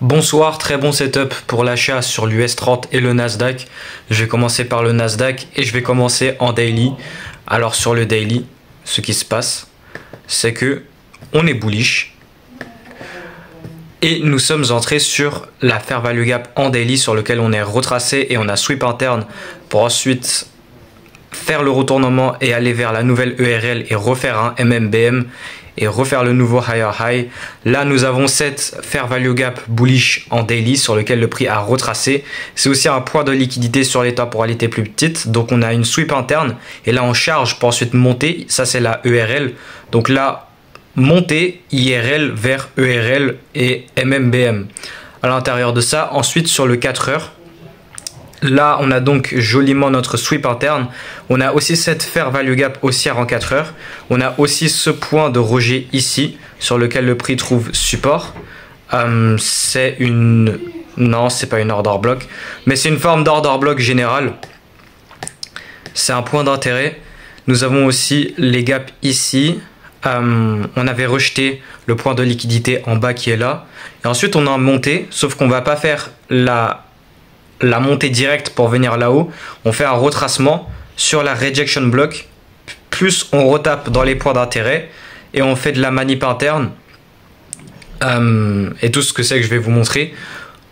Bonsoir, très bon setup pour l'achat sur l'US30 et le Nasdaq. Je vais commencer par le Nasdaq et je vais commencer en daily. Alors sur le daily, ce qui se passe, c'est que on est bullish et nous sommes entrés sur la fair value gap en daily sur lequel on est retracé et on a sweep interne pour ensuite faire le retournement et aller vers la nouvelle ERL et refaire un MMBM et refaire le nouveau higher high. Là nous avons cette fair value gap bullish en daily sur lequel le prix a retracé. C'est aussi un point de liquidité sur les temporalités plus petites, donc on a une sweep interne et là on charge pour ensuite monter. Ça c'est la ERL, donc là monter IRL vers ERL et MMBM à l'intérieur de ça. Ensuite sur le 4 heures, là on a donc joliment notre sweep interne. On a aussi cette fair value gap haussière en 4 heures. On a aussi ce point de rejet ici sur lequel le prix trouve support. C'est une... Non, c'est pas une order block, mais c'est une forme d'order block générale. C'est un point d'intérêt. Nous avons aussi les gaps ici. On avait rejeté le point de liquidité en bas qui est là. Et ensuite on a monté, sauf qu'on va pas faire la montée directe pour venir là-haut. On fait un retracement sur la rejection block, plus on retape dans les points d'intérêt et on fait de la manip interne et tout ce que c'est que je vais vous montrer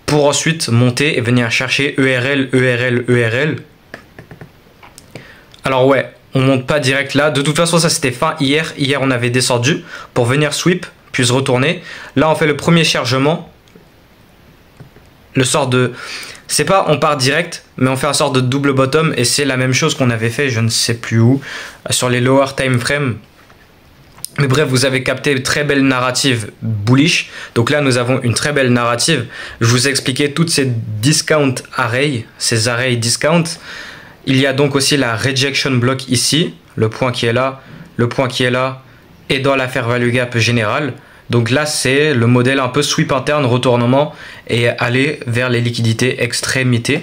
pour ensuite monter et venir chercher ERL, ERL, ERL. Alors ouais, on monte pas direct là. De toute façon ça c'était fin hier. Hier on avait descendu pour venir sweep puis se retourner. Là on fait le premier chargement. Le sort de... C'est pas on part direct, mais on fait un sort de double bottom et c'est la même chose qu'on avait fait, je ne sais plus où, sur les lower time frame. Mais bref, vous avez capté très belle narrative bullish. Donc là, nous avons une très belle narrative. Je vous ai expliqué toutes ces discount arrays, ces arrays discount. Il y a donc aussi la rejection block ici, le point qui est là, le point qui est là, et dans la fair value gap générale. Donc là, c'est le modèle un peu sweep interne, retournement et aller vers les liquidités extrémités.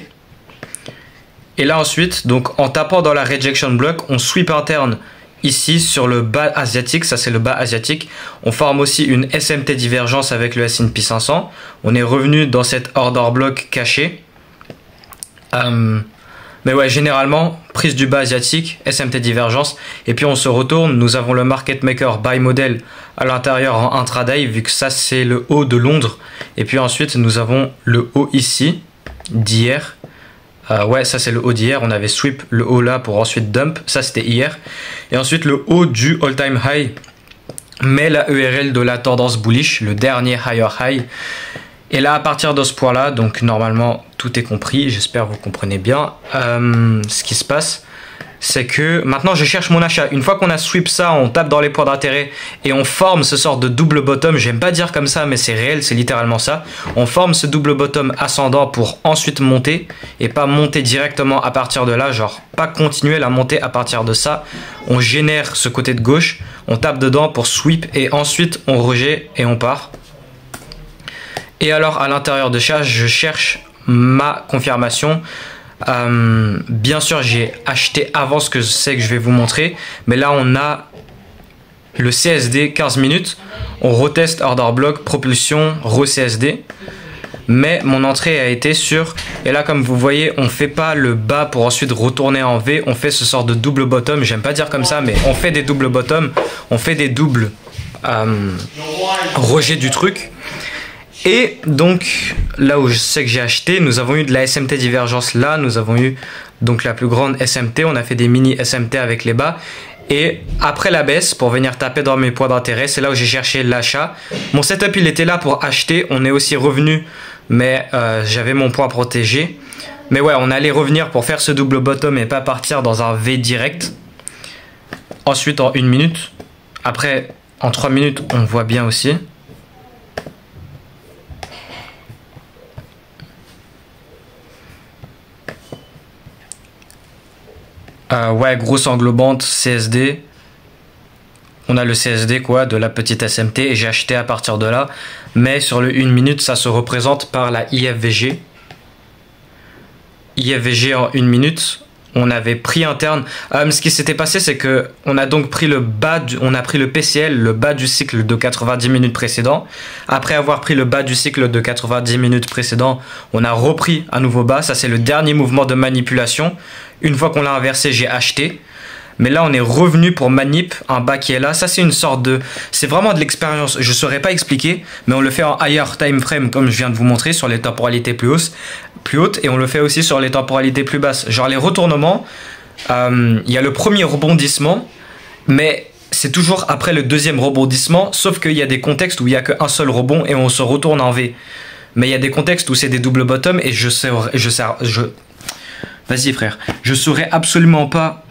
Et là ensuite, donc en tapant dans la rejection block, on sweep interne ici sur le bas asiatique. Ça, c'est le bas asiatique. On forme aussi une SMT divergence avec le S&P 500. On est revenu dans cette order block caché. Mais ouais, généralement, prise du bas asiatique, SMT divergence, et puis on se retourne. Nous avons le market maker buy model à l'intérieur en intraday, vu que ça c'est le haut de Londres. Et puis ensuite, nous avons le haut ici, d'hier. Ouais, ça c'est le haut d'hier. On avait sweep le haut là pour ensuite dump. Ça c'était hier. Et ensuite le haut du all time high, mais la ERL de la tendance bullish, le dernier higher high. Et là, à partir de ce point-là, donc normalement, tout est compris. J'espère que vous comprenez bien. Ce qui se passe, c'est que maintenant, je cherche mon achat. Une fois qu'on a sweep ça, on tape dans les points d'intérêt et on forme ce sort de double bottom. J'aime pas dire comme ça, mais c'est réel, c'est littéralement ça. On forme ce double bottom ascendant pour ensuite monter et pas monter directement à partir de là. Genre, pas continuer la montée à partir de ça. On génère ce côté de gauche, on tape dedans pour sweep et ensuite on rejette et on part. Et alors à l'intérieur de ça, je cherche ma confirmation. Bien sûr, j'ai acheté avant ce que c'est que je vais vous montrer. Mais là, on a le CSD 15 minutes. On reteste order block, propulsion, re-CSD. Mais mon entrée a été sur... Et là, comme vous voyez, on ne fait pas le bas pour ensuite retourner en V. On fait ce sort de double bottom. J'aime pas dire comme ça, mais on fait des doubles bottom. On fait des doubles rejets du truc. Et donc là où je sais que j'ai acheté, nous avons eu de la SMT divergence là, nous avons eu donc la plus grande SMT, on a fait des mini SMT avec les bas. Et après la baisse, pour venir taper dans mes points d'intérêt, c'est là où j'ai cherché l'achat. Mon setup il était là pour acheter, on est aussi revenu, mais j'avais mon point protégé. Mais ouais, on allait revenir pour faire ce double bottom et pas partir dans un V direct. Ensuite en 1 minute, après en 3 minutes on voit bien aussi. Ouais, grosse englobante CSD. On a le CSD quoi, de la petite SMT et j'ai acheté à partir de là. Mais sur le 1 minute, ça se représente par la IFVG. IFVG en 1 minute. on avait pris un turn. Ce qui s'était passé, c'est que on a donc pris le bas, on a pris le PCL, le bas du cycle de 90 minutes précédent. Après avoir pris le bas du cycle de 90 minutes précédent, on a repris un nouveau bas. Ça, c'est le dernier mouvement de manipulation. Une fois qu'on l'a inversé, j'ai acheté. Mais là, on est revenu pour manip, un bas qui est là. Ça, c'est une sorte de... C'est vraiment de l'expérience. Je ne saurais pas expliquer, mais on le fait en higher time frame, comme je viens de vous montrer, sur les temporalités plus hautes. Et on le fait aussi sur les temporalités plus basses. Genre les retournements, il y a le premier rebondissement, mais c'est toujours après le deuxième rebondissement, sauf qu'il y a des contextes où il n'y a qu'un seul rebond et on se retourne en V. Mais il y a des contextes où c'est des double bottom et Vas-y frère. Je saurais absolument pas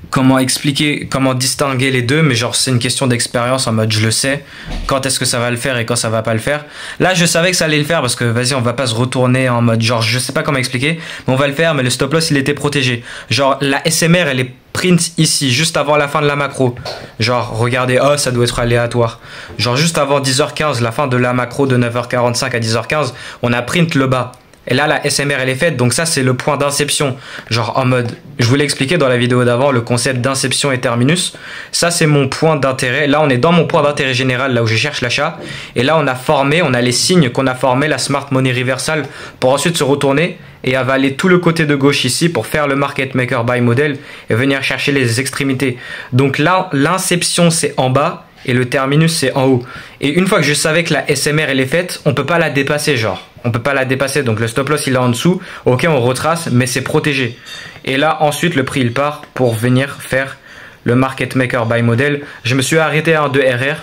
comment expliquer, comment distinguer les deux, mais genre c'est une question d'expérience en mode je le sais quand est-ce que ça va le faire et quand ça va pas le faire. Là je savais que ça allait le faire parce que vas-y on va pas se retourner en mode genre je sais pas comment expliquer, mais on va le faire, mais le stop loss il était protégé. Genre la SMR elle est print ici juste avant la fin de la macro. Genre regardez, oh ça doit être aléatoire. Genre juste avant 10h15, la fin de la macro de 9h45 à 10h15, on a print le bas. Et là, la SMR, elle est faite. Donc ça, c'est le point d'inception. Genre en mode... Je vous l'ai expliqué dans la vidéo d'avant, le concept d'inception et terminus. Ça, c'est mon point d'intérêt. Là, on est dans mon point d'intérêt général, là où je cherche l'achat. Et là, on a les signes qu'on a formés, la Smart Money Reversal, pour ensuite se retourner et avaler tout le côté de gauche ici pour faire le Market Maker Buy Model et venir chercher les extrémités. Donc là, l'inception, c'est en bas. Et le terminus c'est en haut. Et une fois que je savais que la SMR elle est faite, on peut pas la dépasser genre. On peut pas la dépasser, donc le stop loss il est en dessous. Ok, on retrace, mais c'est protégé. Et là ensuite le prix il part pour venir faire le Market Maker Buy Model. Je me suis arrêté à un 2 RR.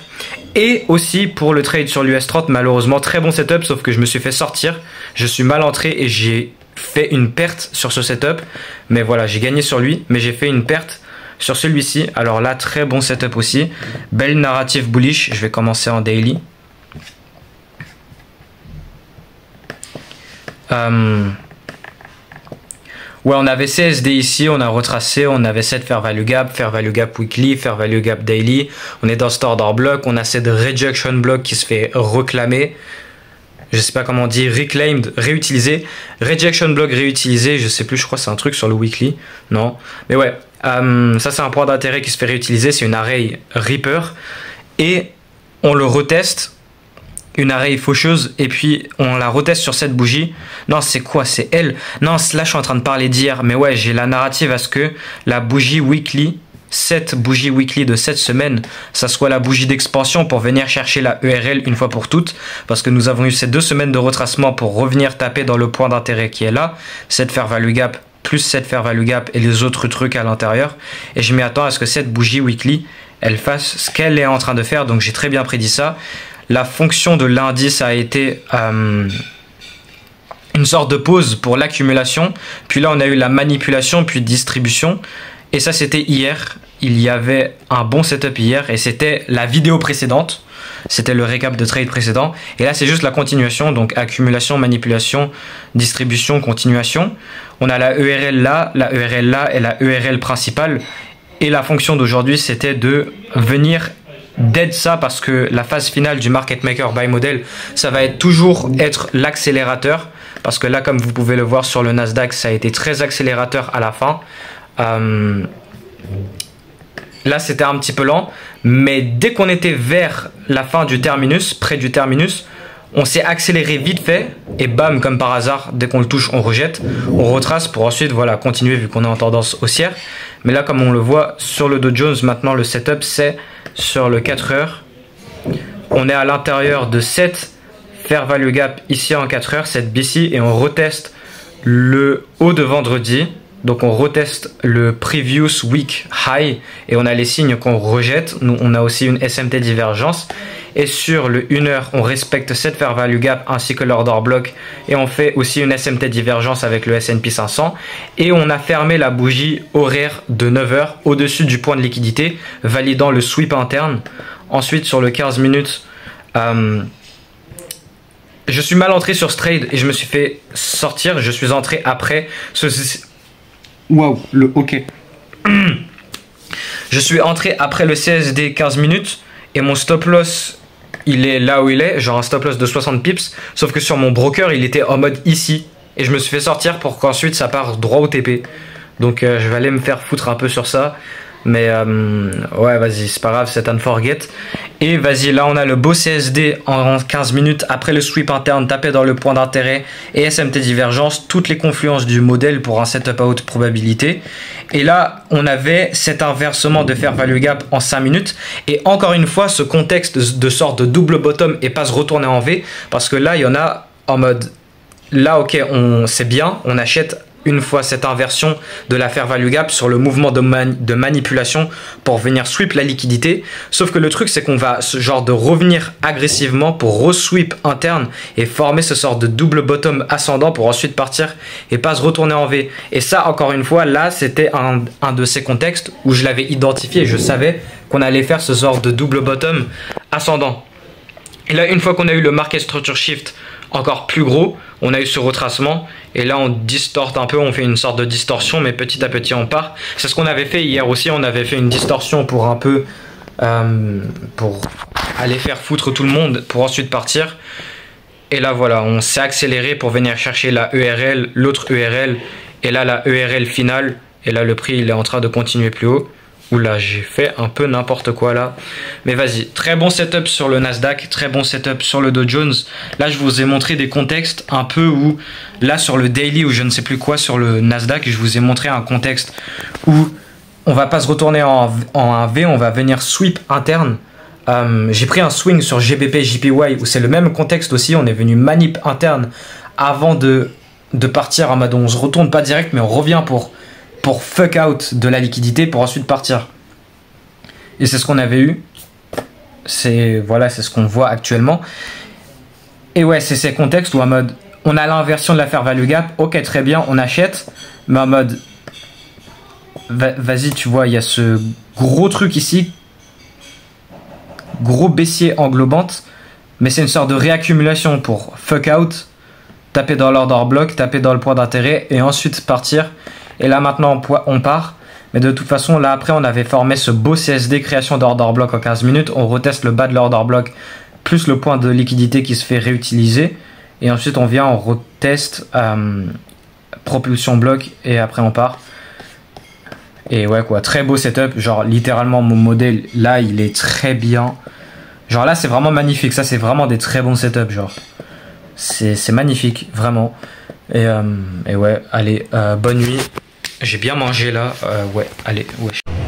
Et aussi pour le trade sur l'US30, malheureusement très bon setup, sauf que je me suis fait sortir. Je suis mal entré et j'ai fait une perte sur ce setup. Mais voilà, j'ai gagné sur lui, mais j'ai fait une perte sur celui-ci. Alors là, très bon setup aussi. Belle narrative bullish. Je vais commencer en daily. Ouais, on avait CSD ici, on a retracé, on avait cette Fair Value Gap Weekly, Fair Value Gap Daily. On est dans cet order block, on a cette Rejection Block qui se fait réclamer. Je sais pas comment on dit, reclaimed, réutilisé. Rejection Block réutilisé, je sais plus, je crois que c'est un truc sur le weekly. Non, mais ouais. Ça c'est un point d'intérêt qui se fait réutiliser, c'est une array Reaper et on le reteste, une array faucheuse, et puis on la reteste sur cette bougie. Non, c'est quoi? C'est elle? Non, là je suis en train de parler d'hier, mais ouais, j'ai la narrative à ce que la bougie weekly, cette bougie weekly de cette semaine, ça soit la bougie d'expansion pour venir chercher la ERL une fois pour toutes, parce que nous avons eu ces 2 semaines de retracement pour revenir taper dans le point d'intérêt qui est là, cette Fair Value Gap plus cette Fair Value Gap et les autres trucs à l'intérieur. Et je m'y attends à ce que cette bougie weekly, elle fasse ce qu'elle est en train de faire. Donc j'ai très bien prédit ça. La fonction de l'indice a été une sorte de pause pour l'accumulation. Puis là, on a eu la manipulation, puis distribution. Et ça, c'était hier. Il y avait un bon setup hier et c'était la vidéo précédente. C'était le récap de trade précédent. Et là, c'est juste la continuation. Donc, accumulation, manipulation, distribution, continuation. On a la ERL là et la ERL principale. Et la fonction d'aujourd'hui, c'était de venir dead ça parce que la phase finale du Market Maker Buy Model, ça va toujours être l'accélérateur. Parce que là, comme vous pouvez le voir sur le Nasdaq, ça a été très accélérateur à la fin. Là, c'était un petit peu lent. Mais dès qu'on était vers la fin du terminus, près du terminus, on s'est accéléré vite fait. Et bam, comme par hasard, dès qu'on le touche, on rejette. On retrace pour ensuite voilà, continuer vu qu'on est en tendance haussière. Mais là, comme on le voit sur le Dow Jones, maintenant le setup, c'est sur le 4 heures. On est à l'intérieur de cette Fair Value Gap ici en 4 heures, cette BC. Et on reteste le haut de vendredi. Donc on reteste le previous week high et on a les signes qu'on rejette. Nous on a aussi une SMT divergence et sur le 1 heure on respecte cette Fair Value Gap ainsi que l'order block et on fait aussi une SMT divergence avec le S&P 500 et on a fermé la bougie horaire de 9 heures au-dessus du point de liquidité validant le sweep interne. Ensuite sur le 15 minutes je suis mal entré sur ce trade et je me suis fait sortir. Je suis entré après waouh, le OK. Je suis entré après le CSD 15 minutes et mon stop loss, il est là où il est, genre un stop loss de 60 pips, sauf que sur mon broker, il était en mode ici et je me suis fait sortir pour qu'ensuite ça parte droit au TP. Donc je vais aller me faire foutre un peu sur ça. Mais ouais, vas-y, c'est pas grave, c'est un forget. Et vas-y, là on a le beau CSD en 15 minutes après le sweep interne tapé dans le point d'intérêt et SMT divergence, toutes les confluences du modèle pour un setup à haute probabilité. Et là on avait cet inversement de fair value gap en 5 minutes. Et encore une fois, ce contexte de sorte de double bottom et pas se retourner en V, parce que là il y en a en mode là, ok, c'est bien, on achète une fois cette inversion de la fair value gap sur le mouvement de manipulation pour venir sweep la liquidité. Sauf que le truc, c'est qu'on va ce genre de revenir agressivement pour re-sweep interne et former ce sort de double bottom ascendant pour ensuite partir et pas se retourner en V. Et ça, encore une fois, là, c'était un de ces contextes où je l'avais identifié et je savais qu'on allait faire ce sort de double bottom ascendant. Et là, une fois qu'on a eu le market structure shift encore plus gros, on a eu ce retracement et là on distorte un peu, on fait une sorte de distorsion, mais petit à petit on part. C'est ce qu'on avait fait hier aussi, on avait fait une distorsion pour un peu pour aller faire foutre tout le monde pour ensuite partir. Et là voilà, on s'est accéléré pour venir chercher la ERL, l'autre ERL et là la ERL finale. Et là le prix il est en train de continuer plus haut. Oula, j'ai fait un peu n'importe quoi là. Mais vas-y, très bon setup sur le Nasdaq, très bon setup sur le Dow Jones. Là, je vous ai montré des contextes un peu où, là sur le daily ou je ne sais plus quoi sur le Nasdaq, je vous ai montré un contexte où on va pas se retourner en un V, on va venir sweep interne. J'ai pris un swing sur GBP, JPY où c'est le même contexte aussi, on est venu manip interne avant de partir en mode on se retourne pas direct mais on revient pour fuck out de la liquidité pour ensuite partir. Et c'est ce qu'on avait eu. C'est ce qu'on voit actuellement. Et ouais, c'est ces contextes où en mode on a l'inversion de la fair value gap. Ok, très bien, on achète. Mais en mode vas-y, tu vois, il y a ce gros truc ici. Gros baissier englobante. Mais c'est une sorte de réaccumulation pour fuck out. Taper dans l'order block, taper dans le point d'intérêt et ensuite partir. Et là maintenant on part. Mais de toute façon là après on avait formé ce beau CSD création d'order block en 15 minutes. On reteste le bas de l'order block plus le point de liquidité qui se fait réutiliser. Et ensuite on vient, on reteste propulsion block et après on part. Et ouais quoi, très beau setup. Genre littéralement mon modèle là il est très bien. Genre là c'est vraiment magnifique. Ça c'est vraiment des très bons setups genre. C'est magnifique vraiment. Et ouais allez bonne nuit. J'ai bien mangé là, ouais, allez, ouais.